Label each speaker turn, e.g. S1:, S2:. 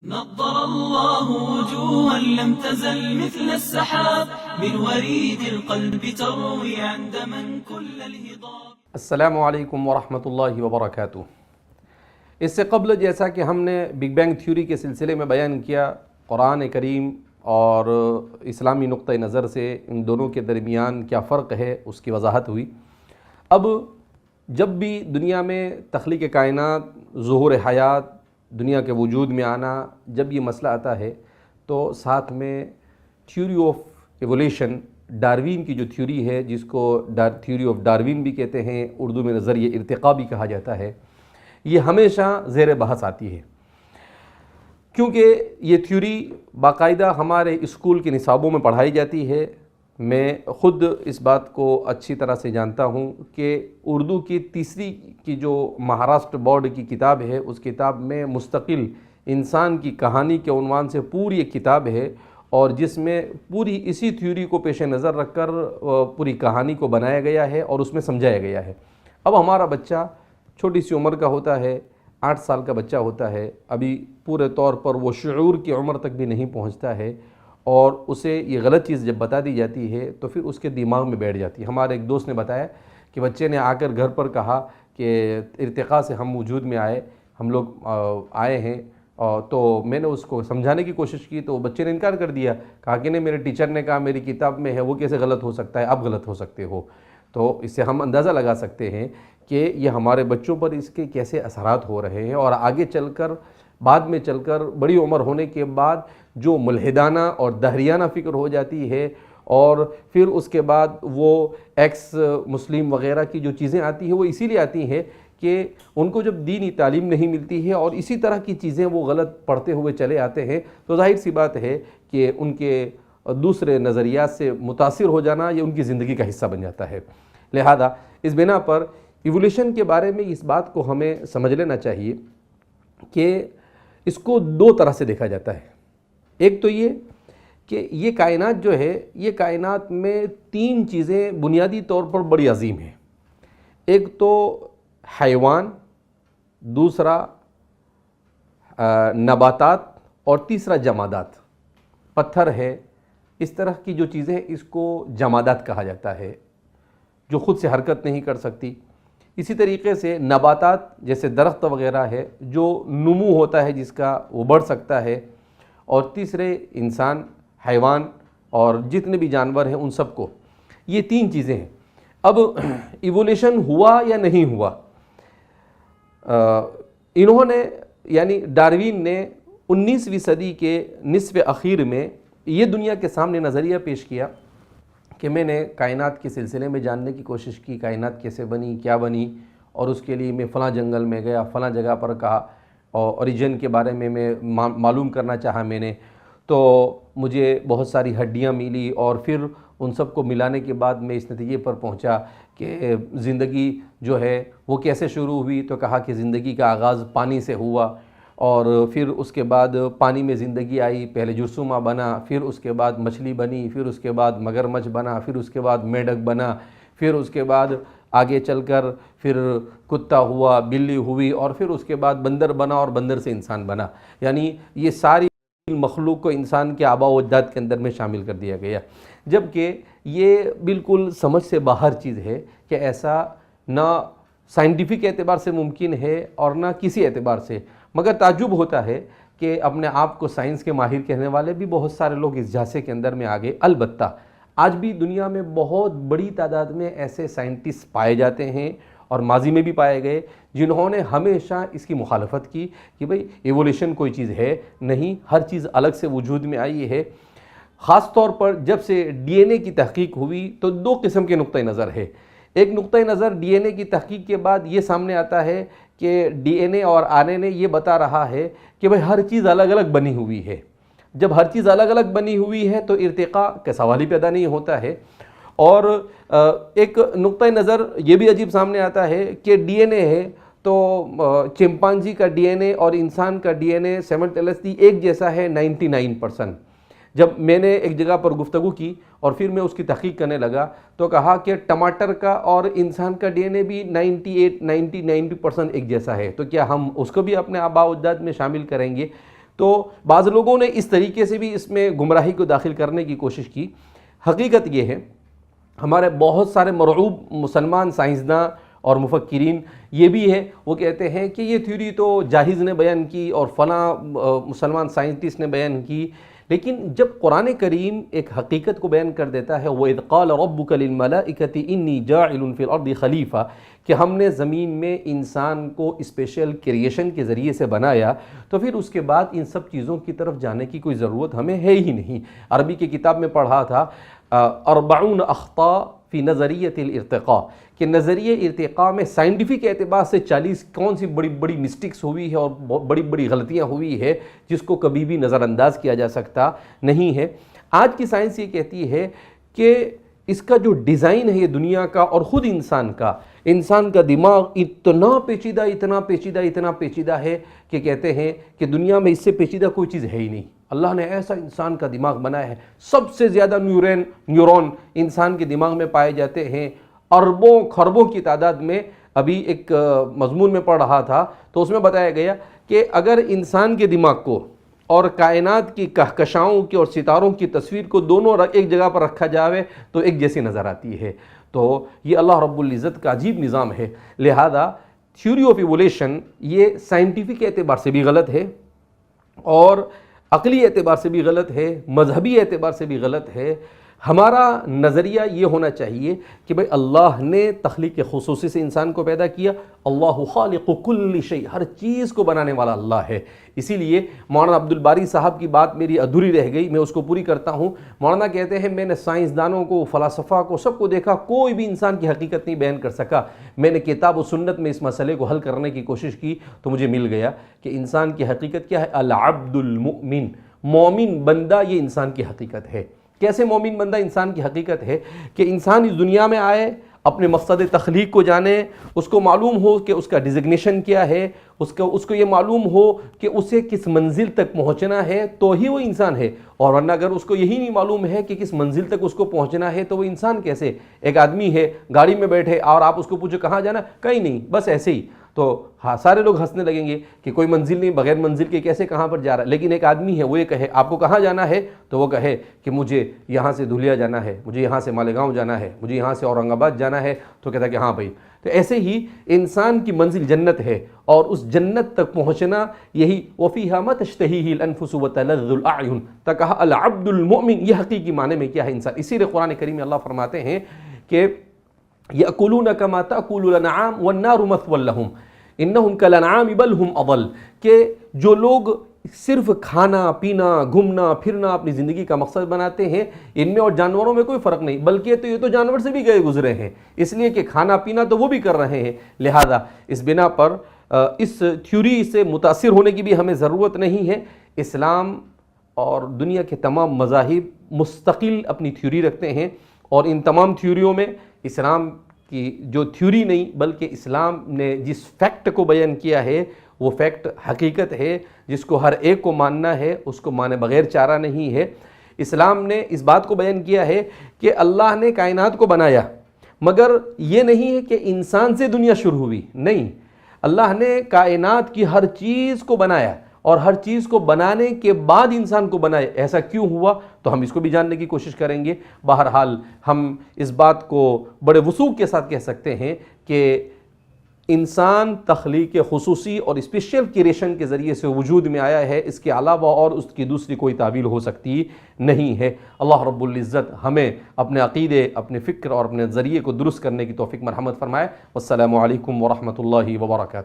S1: نضر الله وجوها لم تزل مثل السحاب من وريد القلب تروي عندما كل الهضاب.
S2: السلام علیکم ورحمۃ اللہ وبرکاتہ۔ اس سے قبل جیسا کہ ہم نے بگ بینگ تھیوری کے سلسلے میں بیان کیا، قرآن کریم اور اسلامی نقطہ نظر سے ان دونوں کے درمیان کیا فرق ہے اس کی وضاحت ہوئی۔ اب جب بھی دنیا میں تخلیق کائنات، ظہور حیات، دنیا کے وجود میں آنا، جب یہ مسئلہ آتا ہے تو ساتھ میں تھیوری آف ایولیوشن، ڈاروین کی جو تھیوری ہے، جس کو تھیوری آف ڈاروین بھی کہتے ہیں، اردو میں نظریہ ارتقاء بھی کہا جاتا ہے، یہ ہمیشہ زیر بحث آتی ہے، کیونکہ یہ تھیوری باقاعدہ ہمارے اسکول کے نصابوں میں پڑھائی جاتی ہے۔ میں خود اس بات کو اچھی طرح سے جانتا ہوں کہ اردو کی تیسری کی جو مہاراشٹر بورڈ کی کتاب ہے، اس کتاب میں مستقل انسان کی کہانی کے عنوان سے پوری ایک کتاب ہے، اور جس میں پوری اسی تھیوری کو پیش نظر رکھ کر پوری کہانی کو بنایا گیا ہے اور اس میں سمجھایا گیا ہے۔ اب ہمارا بچہ چھوٹی سی عمر کا ہوتا ہے، 8 سال کا بچہ ہوتا ہے، ابھی پورے طور پر وہ شعور کی عمر تک بھی نہیں پہنچتا ہے، اور اسے یہ غلط چیز جب بتا دی جاتی ہے تو پھر اس کے دماغ میں بیٹھ جاتی ہے۔ ہمارے ایک دوست نے بتایا کہ بچے نے آ کر گھر پر کہا کہ ارتقاء سے ہم وجود میں آئے، ہم لوگ آئے ہیں، تو میں نے اس کو سمجھانے کی کوشش کی تو بچے نے انکار کر دیا، کہا کہ نہیں، میرے ٹیچر نے کہا میری کتاب میں ہے، وہ کیسے غلط ہو سکتا ہے، آپ غلط ہو سکتے ہو۔ تو اس سے ہم اندازہ لگا سکتے ہیں کہ یہ ہمارے بچوں پر اس کے کیسے اثرات ہو رہے ہیں، اور آگے چل کر بعد میں چل کر بڑی عمر ہونے کے بعد جو ملحدانہ اور دہریانہ فکر ہو جاتی ہے، اور پھر اس کے بعد وہ ایکس مسلم وغیرہ کی جو چیزیں آتی ہیں وہ اسی لیے آتی ہیں کہ ان کو جب دینی تعلیم نہیں ملتی ہے اور اسی طرح کی چیزیں وہ غلط پڑھتے ہوئے چلے آتے ہیں، تو ظاہر سی بات ہے کہ ان کے دوسرے نظریات سے متاثر ہو جانا یہ ان کی زندگی کا حصہ بن جاتا ہے۔ لہذا اس بنا پر ایولیوشن کے بارے میں اس بات کو ہمیں سمجھ لینا چاہیے کہ اس کو 2 طرح سے دیکھا جاتا ہے۔ ایک تو یہ کہ یہ کائنات جو ہے، یہ کائنات میں 3 چیزیں بنیادی طور پر بڑی عظیم ہیں۔ ایک تو حیوان، دوسرا نباتات، اور تیسرا جمادات، پتھر ہے، اس طرح کی جو چیزیں ہیں اس کو جمادات کہا جاتا ہے، جو خود سے حرکت نہیں کر سکتی۔ اسی طریقے سے نباتات جیسے درخت وغیرہ ہے، جو نمو ہوتا ہے جس کا، وہ بڑھ سکتا ہے، اور تیسرے انسان، حیوان اور جتنے بھی جانور ہیں ان سب کو، یہ 3 چیزیں ہیں۔ اب ایولیوشن ہوا یا نہیں ہوا، انہوں نے یعنی ڈاروین نے 19ویں صدی کے نصف اخیر میں یہ دنیا کے سامنے نظریہ پیش کیا کہ میں نے کائنات کے سلسلے میں جاننے کی کوشش کی، کائنات کیسے بنی، کیا بنی، اور اس کے لیے میں فلاں جنگل میں گیا، فلاں جگہ پر کہا، اور اوریجن کے بارے میں معلوم کرنا چاہا میں نے، تو مجھے بہت ساری ہڈیاں ملی، اور پھر ان سب کو ملانے کے بعد میں اس نتیجے پر پہنچا کہ زندگی جو ہے وہ کیسے شروع ہوئی، تو کہا کہ زندگی کا آغاز پانی سے ہوا، اور پھر اس کے بعد پانی میں زندگی آئی، پہلے جرثومہ بنا، پھر اس کے بعد مچھلی بنی، پھر اس کے بعد مگرمچھ بنا، پھر اس کے بعد میڈک بنا، پھر اس کے بعد آگے چل کر پھر کتا ہوا، بلی ہوئی، اور پھر اس کے بعد بندر بنا، اور بندر سے انسان بنا۔ یعنی یہ ساری مخلوق کو انسان کے آباء و اجداد کے اندر میں شامل کر دیا گیا، جبکہ یہ بالکل سمجھ سے باہر چیز ہے کہ ایسا نہ سائنٹیفک اعتبار سے ممکن ہے اور نہ کسی اعتبار سے۔ مگر تعجب ہوتا ہے کہ اپنے آپ کو سائنس کے ماہر کہنے والے بھی بہت سارے لوگ اس جھانسے کے اندر میں آگے۔ البتہ آج بھی دنیا میں بہت بڑی تعداد میں ایسے سائنٹسٹ پائے جاتے ہیں، اور ماضی میں بھی پائے گئے، جنہوں نے ہمیشہ اس کی مخالفت کی کہ بھئی ایولیوشن کوئی چیز ہے نہیں، ہر چیز الگ سے وجود میں آئی ہے۔ خاص طور پر جب سے ڈی این اے کی تحقیق ہوئی تو 2 قسم کے نقطہ نظر ہے۔ ایک نقطہ نظر ڈی این اے کی تحقیق کے بعد یہ سامنے آتا ہے کہ ڈی این اے اور آر این اے یہ بتا رہا ہے کہ بھئی ہر چیز الگ الگ بنی ہوئی ہے۔ جب ہر چیز الگ الگ بنی ہوئی ہے تو ارتقاء کا سوال ہی پیدا نہیں ہوتا ہے۔ اور ایک نقطہ نظر یہ بھی عجیب سامنے آتا ہے کہ ڈی این اے ہے تو چمپانزی کا ڈی این اے اور انسان کا ڈی این اے سیملٹینیسلی ایک جیسا ہے 99%۔ جب میں نے ایک جگہ پر گفتگو کی اور پھر میں اس کی تحقیق کرنے لگا تو کہا کہ ٹماٹر کا اور انسان کا ڈی این اے بھی 90% ایک جیسا ہے، تو کیا ہم اس کو بھی اپنے آباء و اجداد میں شامل کریں گے؟ تو بعض لوگوں نے اس طریقے سے بھی اس میں گمراہی کو داخل کرنے کی کوشش کی۔ حقیقت یہ ہے، ہمارے بہت سارے مرعوب مسلمان سائنسداں اور مفکرین یہ بھی ہے، وہ کہتے ہیں کہ یہ تھیوری تو جاہز نے بیان کی اور فلاں مسلمان سائنٹسٹ نے بیان کی، لیکن جب قرآن کریم ایک حقیقت کو بیان کر دیتا ہے، وَإِذْ قَالَ رَبُّكَ لِلْمَلَائِكَةِ إِنِّي جَاعِلٌ فِي الْأَرْضِ خَلِيفَةً، کہ ہم نے زمین میں انسان کو اسپیشل کریشن کے ذریعے سے بنایا، تو پھر اس کے بعد ان سب چیزوں کی طرف جانے کی کوئی ضرورت ہمیں ہے ہی نہیں۔ عربی کی کتاب میں پڑھا تھا 40 اخطاء فی نظریۃ الارتقاء، کہ نظریہ ارتقاء میں سائنٹیفک اعتبار سے 40 کون سی بڑی بڑی مسٹیکس ہوئی ہے اور بڑی بڑی غلطیاں ہوئی ہے جس کو کبھی بھی نظر انداز کیا جا سکتا نہیں ہے۔ آج کی سائنس یہ کہتی ہے کہ اس کا جو ڈیزائن ہے یہ دنیا کا اور خود انسان کا دماغ اتنا پیچیدہ ہے کہ کہتے ہیں کہ دنیا میں اس سے پیچیدہ کوئی چیز ہے ہی نہیں۔ اللہ نے ایسا انسان کا دماغ بنایا ہے، سب سے زیادہ نیورون انسان کے دماغ میں پائے جاتے ہیں، اربوں خربوں کی تعداد میں۔ ابھی ایک مضمون میں پڑھ رہا تھا تو اس میں بتایا گیا کہ اگر انسان کے دماغ کو اور کائنات کی کہکشاؤں کی اور ستاروں کی تصویر کو دونوں ایک جگہ پر رکھا جاوے تو ایک جیسی نظر آتی ہے۔ تو یہ اللہ رب العزت کا عجیب نظام ہے۔ لہذا تھیوری آف ایولیشن یہ سائنٹیفک اعتبار سے بھی غلط ہے اور عقلی اعتبار سے بھی غلط ہے، مذہبی اعتبار سے بھی غلط ہے۔ ہمارا نظریہ یہ ہونا چاہیے کہ بھئی اللہ نے تخلیق خصوصی سے انسان کو پیدا کیا، اللہ خالق کل شیء، ہر چیز کو بنانے والا اللہ ہے۔ اسی لیے مولانا عبدالباری صاحب کی بات میری ادھوری رہ گئی، میں اس کو پوری کرتا ہوں۔ مولانا کہتے ہیں میں نے سائنسدانوں کو، فلاسفہ کو، سب کو دیکھا، کوئی بھی انسان کی حقیقت نہیں بیان کر سکا۔ میں نے کتاب و سنت میں اس مسئلے کو حل کرنے کی کوشش کی تو مجھے مل گیا کہ انسان کی حقیقت کیا ہے، العبد المؤمن، مومن بندہ، یہ انسان کی حقیقت ہے۔ کیسے مومن بندہ انسان کی حقیقت ہے؟ کہ انسان اس دنیا میں آئے، اپنے مقصد تخلیق کو جانے، اس کو معلوم ہو کہ اس کا ڈیزگنیشن کیا ہے، اس کو یہ معلوم ہو کہ اسے کس منزل تک پہنچنا ہے تو ہی وہ انسان ہے، اور ورنہ اگر اس کو یہی نہیں معلوم ہے کہ کس منزل تک اس کو پہنچنا ہے تو وہ انسان کیسے؟ ایک آدمی ہے گاڑی میں بیٹھے اور آپ اس کو پوچھو کہاں جانا، کہیں نہیں، بس ایسے ہی، تو ہاں سارے لوگ ہنسنے لگیں گے کہ کوئی منزل نہیں، بغیر منزل کے کیسے کہاں پر جا رہا ہے۔ لیکن ایک آدمی ہے وہ یہ کہے آپ کو کہاں جانا ہے تو وہ کہے کہ مجھے یہاں سے دھولیا جانا ہے، مجھے یہاں سے مالیگاؤں جانا ہے، مجھے یہاں سے اورنگ آباد جانا ہے، تو کہتا ہے کہ ہاں بھائی۔ تو ایسے ہی انسان کی منزل جنت ہے اور اس جنت تک پہنچنا یہی وَفِيهَا مَا تَشْتَهِيهِ الْأَنفُسُ وَتَلَذُّ الْأَعْيُنُ تک کہا العبد المؤمن، یہ حقیقی معنی میں کیا ہے انسان۔ اسی لیے قرآن کریم میں اللہ فرماتے ہیں کہ يَأْكُلُونَ كَمَا تَأْكُلُ الْأَنْعَامُ وَالنَّارُ مَثْوًى لَهُمْ إِنَّهُمْ كَالْأَنْعَامِ بَلْ هُمْ أَضَلُّ، کہ جو لوگ صرف کھانا پینا گھومنا پھرنا اپنی زندگی کا مقصد بناتے ہیں، ان میں اور جانوروں میں کوئی فرق نہیں، بلکہ یہ تو جانور سے بھی گئے گزرے ہیں، اس لیے کہ کھانا پینا تو وہ بھی کر رہے ہیں۔ لہذا اس بنا پر اس تھیوری سے متاثر ہونے کی بھی ہمیں ضرورت نہیں ہے۔ اسلام اور دنیا کے تمام مذاہب مستقل اپنی تھیوری رکھتے ہیں، اور ان تمام تھیوریوں میں اسلام کی جو تھیوری نہیں بلکہ اسلام نے جس فیکٹ کو بیان کیا ہے وہ فیکٹ حقیقت ہے، جس کو ہر ایک کو ماننا ہے، اس کو مانے بغیر چارہ نہیں ہے۔ اسلام نے اس بات کو بیان کیا ہے کہ اللہ نے کائنات کو بنایا، مگر یہ نہیں ہے کہ انسان سے دنیا شروع ہوئی، نہیں، اللہ نے کائنات کی ہر چیز کو بنایا اور ہر چیز کو بنانے کے بعد انسان کو بنایا۔ ایسا کیوں ہوا تو ہم اس کو بھی جاننے کی کوشش کریں گے۔ بہرحال ہم اس بات کو بڑے وثوق کے ساتھ کہہ سکتے ہیں کہ انسان تخلیق خصوصی اور اسپیشل کریشن کے ذریعے سے وجود میں آیا ہے، اس کے علاوہ اور اس کی دوسری کوئی تعبیر ہو سکتی نہیں ہے۔ اللہ رب العزت ہمیں اپنے عقیدے، اپنے فکر اور اپنے ذریعے کو درست کرنے کی توفیق مرحمت فرمائے۔ والسلام علیکم ورحمۃ اللہ وبرکاتہ۔